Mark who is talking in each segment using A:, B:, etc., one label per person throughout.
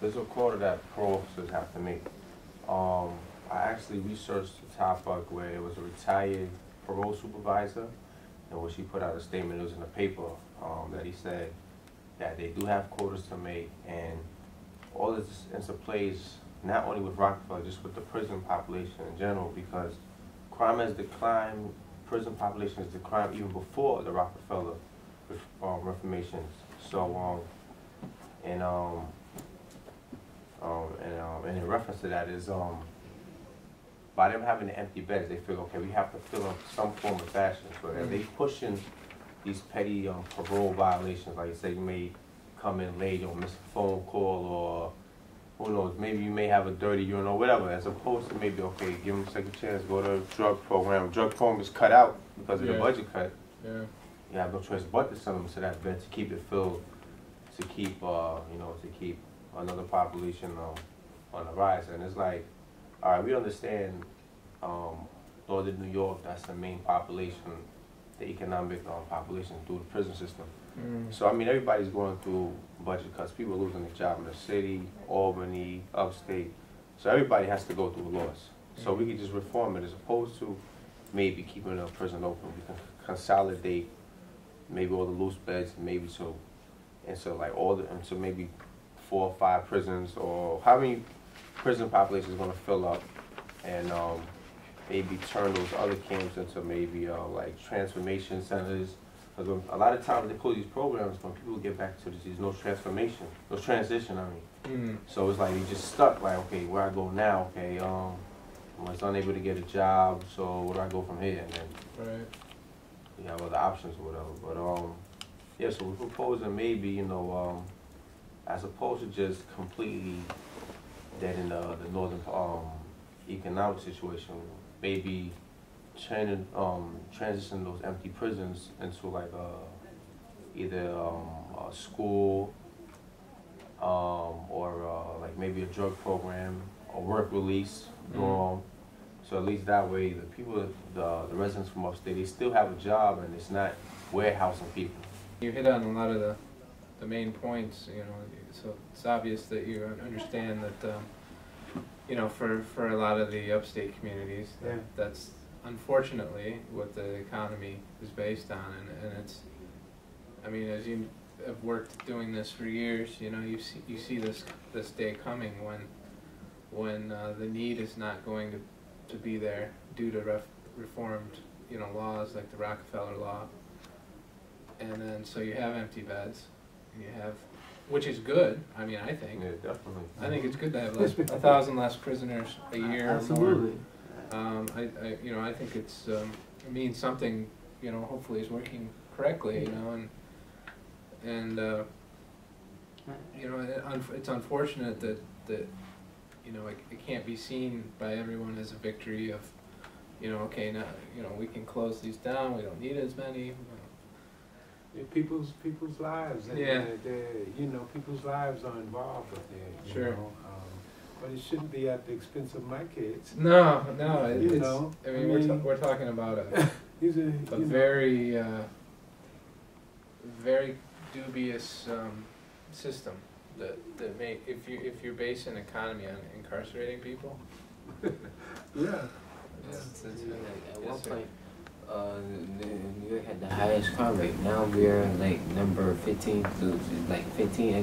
A: There's a quota that parole officers have to make. I actually researched the topic where it was a retired parole supervisor, and where she put out a statement, it was in the paper, that he said that they do have quotas to make, and all this interplays not only with Rockefeller, just with the prison population in general, because crime has declined, prison population has declined even before the Rockefeller reformations. So, and in reference to that is, by them having the empty beds, they feel, okay, we have to fill in some form of fashion. So if they pushing these petty parole violations, like you say, you may come in late or miss a phone call, or who knows, maybe you may have a dirty urine or whatever, as opposed to maybe, okay, give them a second chance, go to a drug program. Drug program is cut out because of the budget cut. Yeah. You have no choice but to send them to that bed to keep it filled, to keep, to keep another population on the rise. And it's like, all right, we understand Northern New York, that's the main population, the economic population through the prison system. So, I mean, everybody's going through budget cuts. People are losing their job in the city, Albany, upstate. So everybody has to go through a loss. So we can just reform it as opposed to maybe keeping the prison open. We can consolidate maybe all the loose beds, maybe into maybe 4 or 5 prisons, or how many prison population is going to fill up, and maybe turn those other camps into maybe like transformation centers. Because a lot of times they pull these programs, when people get back to this, there's no transition. So it's like you just stuck, like, okay, where I go now? Okay, I was unable to get a job, so where do I go from here? And then you have other options or whatever. But yeah, so we're proposing maybe, as opposed to just completely dead in the northern economic situation, maybe transition those empty prisons into like either a school, or like maybe a drug program, a work release dorm. So at least that way, the people, the residents from upstate, they still have a job, and it's not warehousing people.
B: You hit on a lot of the main points, so it's obvious that you understand that, for a lot of the upstate communities, that's unfortunately what the economy is based on, and it's, I mean, as you have worked doing this for years, you see this day coming when the need is not going to be there due to reformed laws like the Rockefeller law, and then so you have empty beds, and you have, which is good. I mean, I think.
A: Yeah, definitely.
B: I think it's good to have 1,000 less prisoners a year.
C: Absolutely.
B: Or more. I think it means something. Hopefully, is working correctly. It's unfortunate that it can't be seen by everyone as a victory of, okay, now we can close these down. We don't need as many.
C: People's lives, and people's lives are involved with it.
B: Sure.
C: But it shouldn't be at the expense of my kids.
B: No. We're talking about a very, very dubious system that may, if you're basing an economy on incarcerating people.
D: At one point, New York had the highest crime rate. Now we're like number 15 at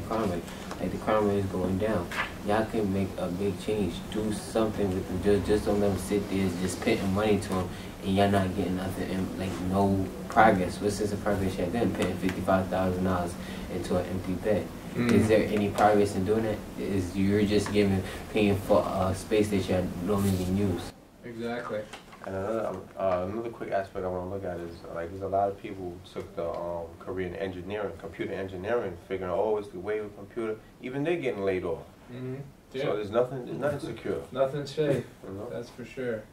D: crime rate. Like, the crime rate is going down. Y'all can make a big change. Do something with them. Just don't let them sit there just paying money to them, and y'all not getting nothing, and like no progress. What sense of progress y'all getting? Paying $55,000 into an empty bed. Is there any progress in doing that? Is you're just paying for a space that you don't even use?
B: Exactly.
A: And another quick aspect I want to look at is, like, there's a lot of people who took the career in engineering, computer engineering, figuring, oh, it's the way with computer. Even they're getting laid off.
B: Yeah.
A: So there's nothing secure.
B: Nothing's safe. That's for sure.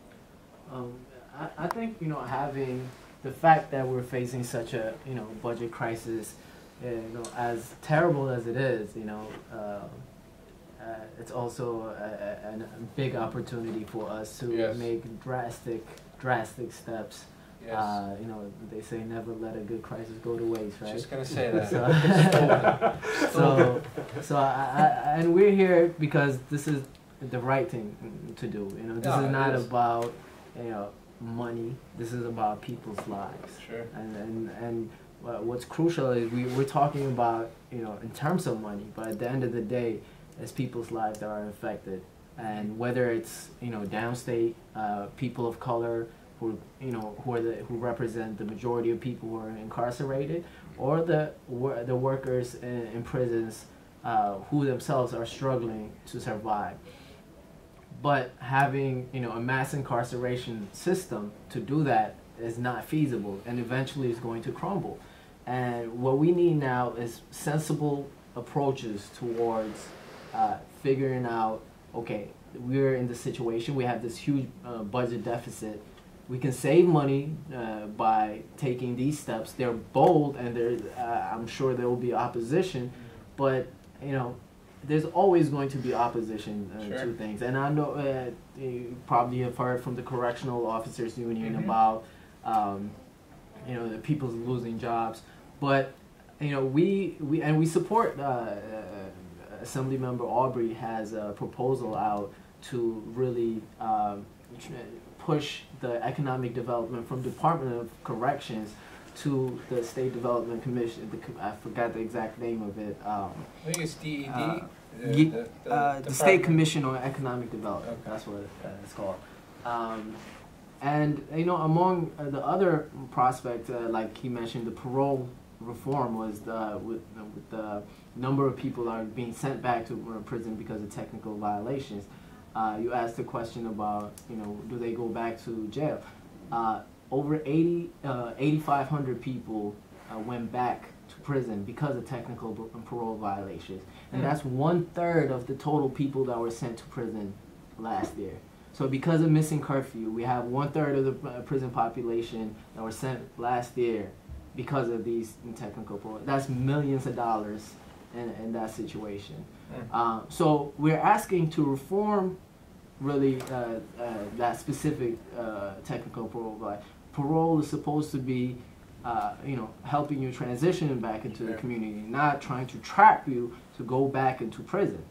E: I think having the fact that we're facing such a budget crisis, as terrible as it is, it's also a big opportunity for us to make drastic steps
B: Yes.
E: You know, they say never let a good crisis go to waste, right?
B: Just gonna say that.
E: And we're here because this is the right thing to do. You know, this is not about, you know, money. This is about people's lives.
B: Sure.
E: And what's crucial is we're talking about, you know, in terms of money, but at the end of the day, it's people's lives that are affected. And whether it's, you know, downstate people of color who, you know, who represent the majority of people who are incarcerated, or the workers in prisons who themselves are struggling to survive. But having, you know, a mass incarceration system to do that is not feasible, and eventually is going to crumble. And what we need now is sensible approaches towards figuring out, okay, we're in the situation, we have this huge budget deficit. We can save money by taking these steps. They're bold, and I'm sure there will be opposition, but, you know, there's always going to be opposition to things. And I know you probably have heard from the Correctional Officers Union about, you know, the people losing jobs. But, you know, we support, Assemblymember Aubrey has a proposal out to really push the economic development from Department of Corrections to the State Development Commission. I forgot the exact name of it.
B: I think it's DED.
E: The State Commission on Economic Development. Okay. That's what it's called. And, you know, among the other prospects, like he mentioned, the parole reform was with the number of people that are being sent back to prison because of technical violations. You asked a question about, you know, do they go back to jail? Over 8,500 people went back to prison because of technical parole violations. And that's 1/3 of the total people that were sent to prison last year. So because of missing curfew, we have 1/3 of the prison population that were sent last year because of these technical parole. That's millions of dollars in that situation. So we're asking to reform really that specific technical parole. Parole is supposed to be, you know, helping you transition back into the community, not trying to trap you to go back into prison,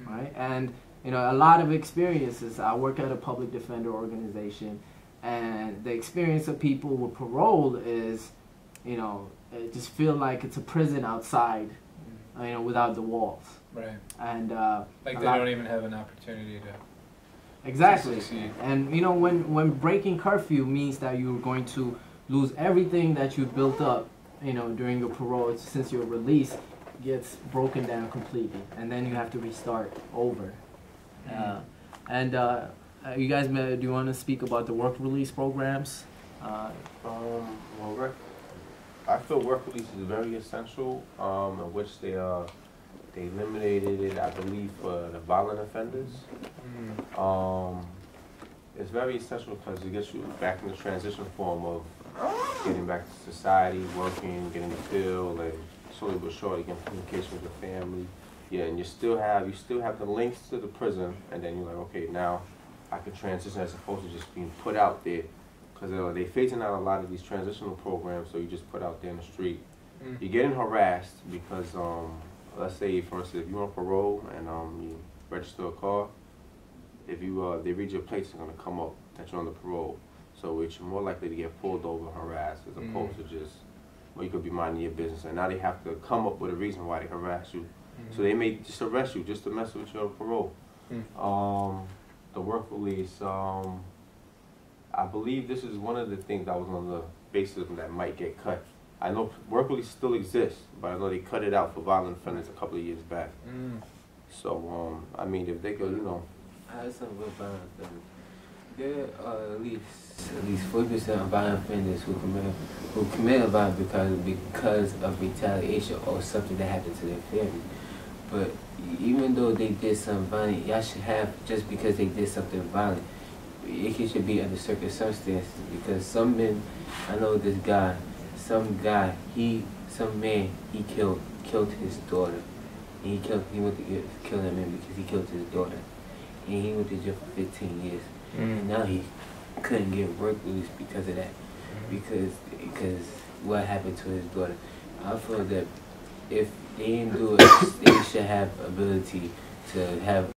E: right? And, you know, a lot of experiences. I work at a public defender organization, and the experience of people with parole is, you know, it just feel like it's a prison outside, you know, without the walls.
B: Right.
E: And
B: like they don't even have an opportunity to.
E: Exactly. And, you know, when breaking curfew means that you're going to lose everything that you built up, you know, during your parole, since your release gets broken down completely, and then you have to restart over. You guys, do you want to speak about the work release programs?
A: Well, I feel work release is very essential, in which they eliminated it, I believe, for the violent offenders. It's very essential because it gets you back in the transition form of getting back to society, working, getting the field, and slowly but surely getting communication with your family. Yeah, and you still have the links to the prison, and then you're like, okay, now I can transition as opposed to just being put out there, because they're phasing out a lot of these transitional programs, so you just put out there in the street. You're getting harassed because, let's say, for instance, if you're on parole and you register a car, if you they read your plates, they're gonna come up that you're on the parole. So it's more likely to get pulled over and harassed as opposed to just, well, you could be minding your business. And now they have to come up with a reason why they harass you. So they may just arrest you just to mess with your parole. The work release, I believe this is one of the things that was on the basis of that might get cut. I know work release still exists, but I know they cut it out for violent offenders a couple of years back. So, I mean, if they could, you know.
D: I have something with violent offenders. There are at least 40% of violent offenders who commit a violence because of retaliation or something that happened to their family. But even though they did something violent, y'all should have, just because they did something violent, it should be under certain circumstances. Because some men, I know this guy, some man, he killed his daughter. And he went to kill that man because he killed his daughter. And he went to jail for 15 years. And now he couldn't get work release because of that. because what happened to his daughter. I feel that if they didn't do it, they should have ability to have